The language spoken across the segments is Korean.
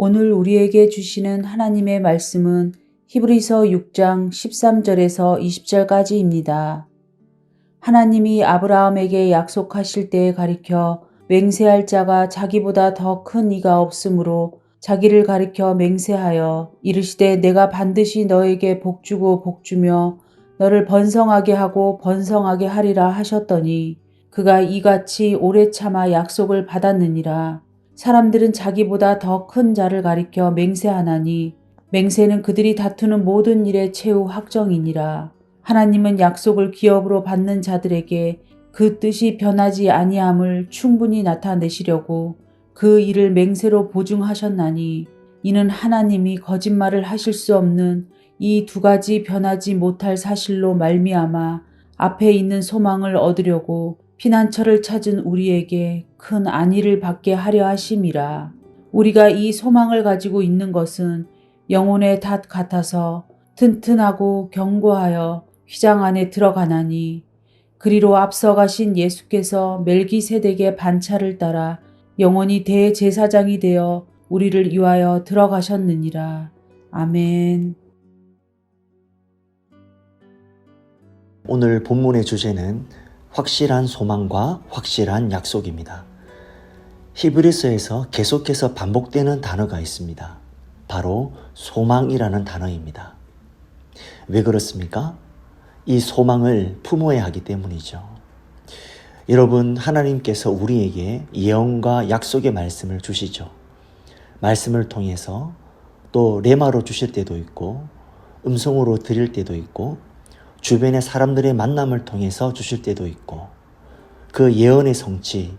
오늘 우리에게 주시는 하나님의 말씀은 히브리서 6장 13절에서 20절까지입니다. 하나님이 아브라함에게 약속하실 때에 가리켜 맹세할 자가 자기보다 더 큰 이가 없으므로 자기를 가리켜 맹세하여 이르시되 내가 반드시 너에게 복주고 복주며 너를 번성하게 하고 번성하게 하리라 하셨더니 그가 이같이 오래 참아 약속을 받았느니라. 사람들은 자기보다 더 큰 자를 가리켜 맹세하나니 맹세는 그들이 다투는 모든 일의 최후 확정이니라. 하나님은 약속을 기업으로 받는 자들에게 그 뜻이 변하지 아니함을 충분히 나타내시려고 그 일을 맹세로 보증하셨나니 이는 하나님이 거짓말을 하실 수 없는 이 두 가지 변하지 못할 사실로 말미암아 앞에 있는 소망을 얻으려고 피난처를 찾은 우리에게 큰 안위를 받게 하려 하심이라. 우리가 이 소망을 가지고 있는 것은 영혼의 닷 같아서 튼튼하고 견고하여 휘장 안에 들어가나니 그리로 앞서가신 예수께서 멜기세덱의 반차를 따라 영원히 대제사장이 되어 우리를 위하여 들어가셨느니라. 아멘. 오늘 본문의 주제는 확실한 소망과 확실한 약속입니다. 히브리서에서 계속해서 반복되는 단어가 있습니다. 바로 소망이라는 단어입니다. 왜 그렇습니까? 이 소망을 품어야 하기 때문이죠. 여러분, 하나님께서 우리에게 예언과 약속의 말씀을 주시죠. 말씀을 통해서 또 레마로 주실 때도 있고 음성으로 드릴 때도 있고 주변의 사람들의 만남을 통해서 주실 때도 있고 그 예언의 성취,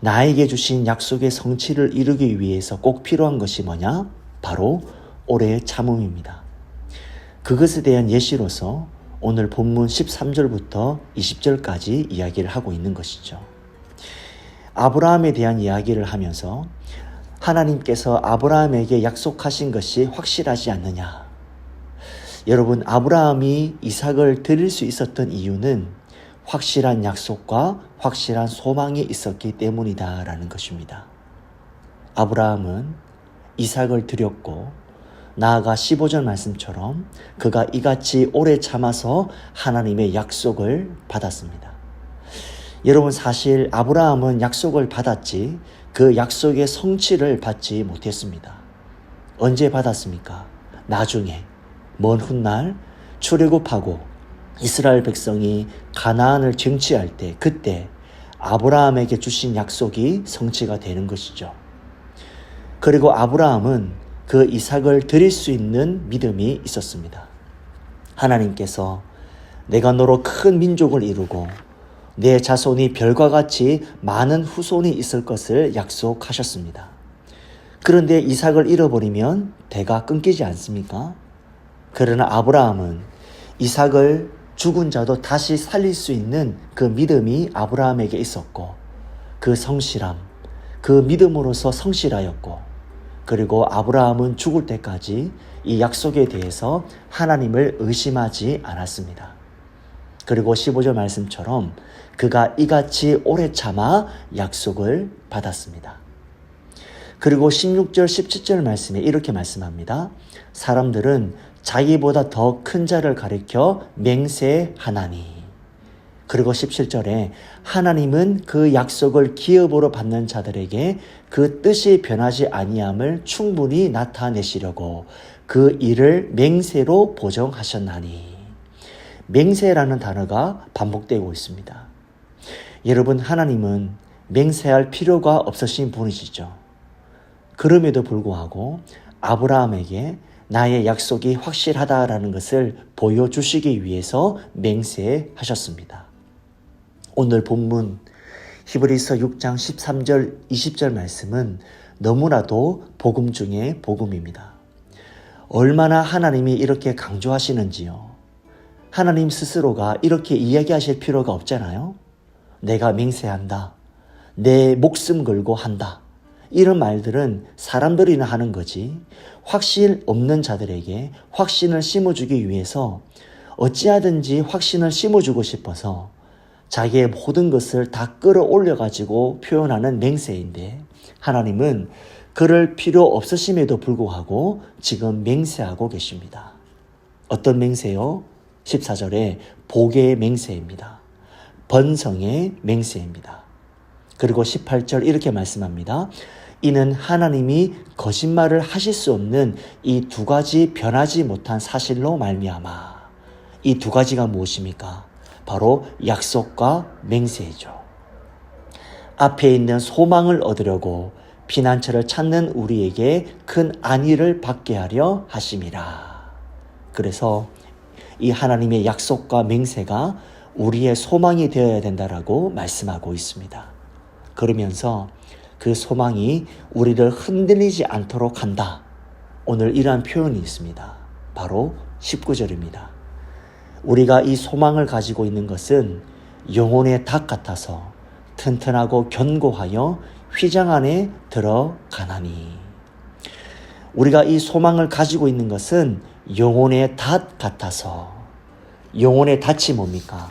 나에게 주신 약속의 성취를 이루기 위해서 꼭 필요한 것이 뭐냐? 바로 오래 참음입니다. 그것에 대한 예시로서 오늘 본문 13절부터 20절까지 이야기를 하고 있는 것이죠. 아브라함에 대한 이야기를 하면서 하나님께서 아브라함에게 약속하신 것이 확실하지 않느냐? 여러분, 아브라함이 이삭을 드릴 수 있었던 이유는 확실한 약속과 확실한 소망이 있었기 때문이다라는 것입니다. 아브라함은 이삭을 드렸고 나아가 15절 말씀처럼 그가 이같이 오래 참아서 하나님의 약속을 받았습니다. 여러분, 사실 아브라함은 약속을 받았지 그 약속의 성취를 받지 못했습니다. 언제 받았습니까? 나중에 먼 훗날 출애굽하고 이스라엘 백성이 가나안을 정치할 때 그때 아브라함에게 주신 약속이 성취가 되는 것이죠. 그리고 아브라함은 그 이삭을 드릴 수 있는 믿음이 있었습니다. 하나님께서 내가 너로 큰 민족을 이루고 내 자손이 별과 같이 많은 후손이 있을 것을 약속하셨습니다. 그런데 이삭을 잃어버리면 대가 끊기지 않습니까? 그러나 아브라함은 이삭을 죽은 자도 다시 살릴 수 있는 그 믿음이 아브라함에게 있었고 그 성실함, 그 믿음으로서 성실하였고 그리고 아브라함은 죽을 때까지 이 약속에 대해서 하나님을 의심하지 않았습니다. 그리고 15절 말씀처럼 그가 이같이 오래 참아 약속을 받았습니다. 그리고 16절, 17절 말씀에 이렇게 말씀합니다. 사람들은 자기보다 더 큰 자를 가리켜 맹세하나니. 그리고 17절에 하나님은 그 약속을 기업으로 받는 자들에게 그 뜻이 변하지 아니함을 충분히 나타내시려고 그 일을 맹세로 보정하셨나니. 맹세라는 단어가 반복되고 있습니다. 여러분, 하나님은 맹세할 필요가 없으신 분이시죠. 그럼에도 불구하고 아브라함에게 나의 약속이 확실하다라는 것을 보여주시기 위해서 맹세하셨습니다. 오늘 본문 히브리서 6장 13절 20절 말씀은 너무나도 복음 중에 복음입니다. 얼마나 하나님이 이렇게 강조하시는지요. 하나님 스스로가 이렇게 이야기하실 필요가 없잖아요. 내가 맹세한다. 내 목숨 걸고 한다. 이런 말들은 사람들이나 하는 거지 확신 없는 자들에게 확신을 심어주기 위해서 어찌하든지 확신을 심어주고 싶어서 자기의 모든 것을 다 끌어올려가지고 표현하는 맹세인데 하나님은 그럴 필요 없으심에도 불구하고 지금 맹세하고 계십니다. 어떤 맹세요? 14절에 복의 맹세입니다. 번성의 맹세입니다. 그리고 18절 이렇게 말씀합니다. 이는 하나님이 거짓말을 하실 수 없는 이 두 가지 변하지 못한 사실로 말미암아. 이 두 가지가 무엇입니까? 바로 약속과 맹세이죠. 앞에 있는 소망을 얻으려고 피난처를 찾는 우리에게 큰 안위를 받게 하려 하심이라. 그래서 이 하나님의 약속과 맹세가 우리의 소망이 되어야 된다라고 말씀하고 있습니다. 그러면서 그 소망이 우리를 흔들리지 않도록 한다. 오늘 이러한 표현이 있습니다. 바로 19절입니다. 우리가 이 소망을 가지고 있는 것은 영혼의 닭 같아서 튼튼하고 견고하여 휘장 안에 들어가나니. 우리가 이 소망을 가지고 있는 것은 영혼의 닷 같아서. 영혼의 닷이 뭡니까?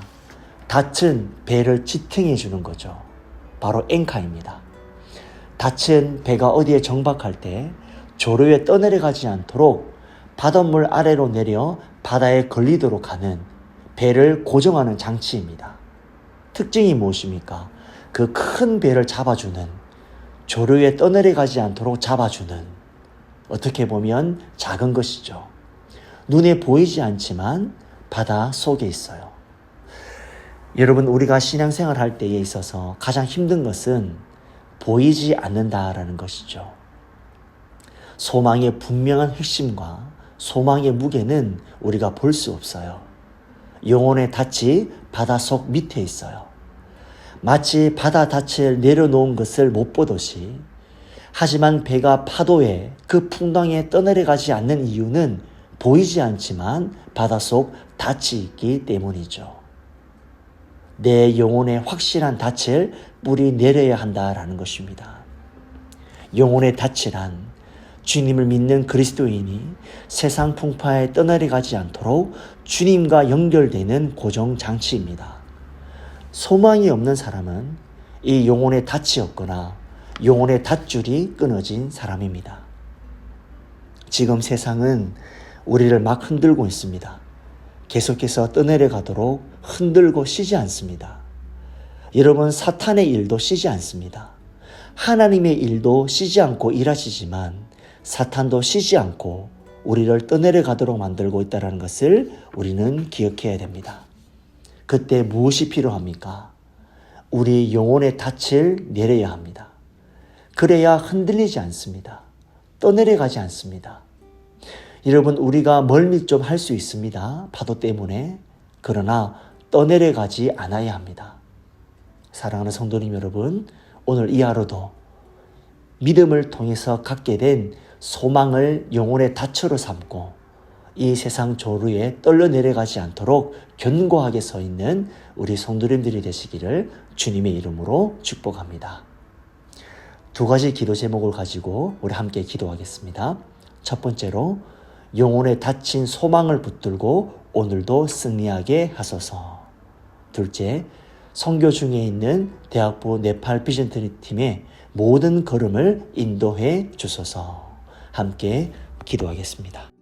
닷은 배를 지탱해 주는 거죠. 바로 앵카입니다. 닷은 배가 어디에 정박할 때 조류에 떠내려가지 않도록 바닷물 아래로 내려 바다에 걸리도록 하는 배를 고정하는 장치입니다. 특징이 무엇입니까? 그 큰 배를 잡아주는, 조류에 떠내려가지 않도록 잡아주는, 어떻게 보면 작은 것이죠. 눈에 보이지 않지만 바다 속에 있어요. 여러분, 우리가 신앙생활 할 때에 있어서 가장 힘든 것은 보이지 않는다라는 것이죠. 소망의 분명한 핵심과 소망의 무게는 우리가 볼 수 없어요. 영혼의 닻이 바닷속 밑에 있어요. 마치 바다 닻을 내려놓은 것을 못 보듯이, 하지만 배가 파도에 그 풍랑에 떠내려가지 않는 이유는 보이지 않지만 바닷속 닻이 있기 때문이죠. 내 영혼의 확실한 닻을 뿌리 내려야 한다라는 것입니다. 영혼의 닻이란 주님을 믿는 그리스도인이 세상 풍파에 떠내려가지 않도록 주님과 연결되는 고정 장치입니다. 소망이 없는 사람은 이 영혼의 닻이 없거나 영혼의 닷줄이 끊어진 사람입니다. 지금 세상은 우리를 막 흔들고 있습니다. 계속해서 떠내려가도록 흔들고 쉬지 않습니다. 여러분, 사탄의 일도 쉬지 않습니다. 하나님의 일도 쉬지 않고 일하시지만 사탄도 쉬지 않고 우리를 떠내려가도록 만들고 있다는 것을 우리는 기억해야 됩니다. 그때 무엇이 필요합니까? 우리 영혼의 닻을 내려야 합니다. 그래야 흔들리지 않습니다. 떠내려가지 않습니다. 여러분, 우리가 멀미 좀 할 수 있습니다. 파도 때문에. 그러나 떠내려가지 않아야 합니다. 사랑하는 성도님 여러분, 오늘 이 하루도 믿음을 통해서 갖게 된 소망을 영혼의 닻으로 삼고 이 세상 조류에 떨려 내려가지 않도록 견고하게 서 있는 우리 성도님들이 되시기를 주님의 이름으로 축복합니다. 두 가지 기도 제목을 가지고 우리 함께 기도하겠습니다. 첫 번째로, 영혼에 닫힌 소망을 붙들고 오늘도 승리하게 하소서. 둘째, 선교 중에 있는 대학부 네팔 비전트리 팀의 모든 걸음을 인도해 주소서. 함께 기도하겠습니다.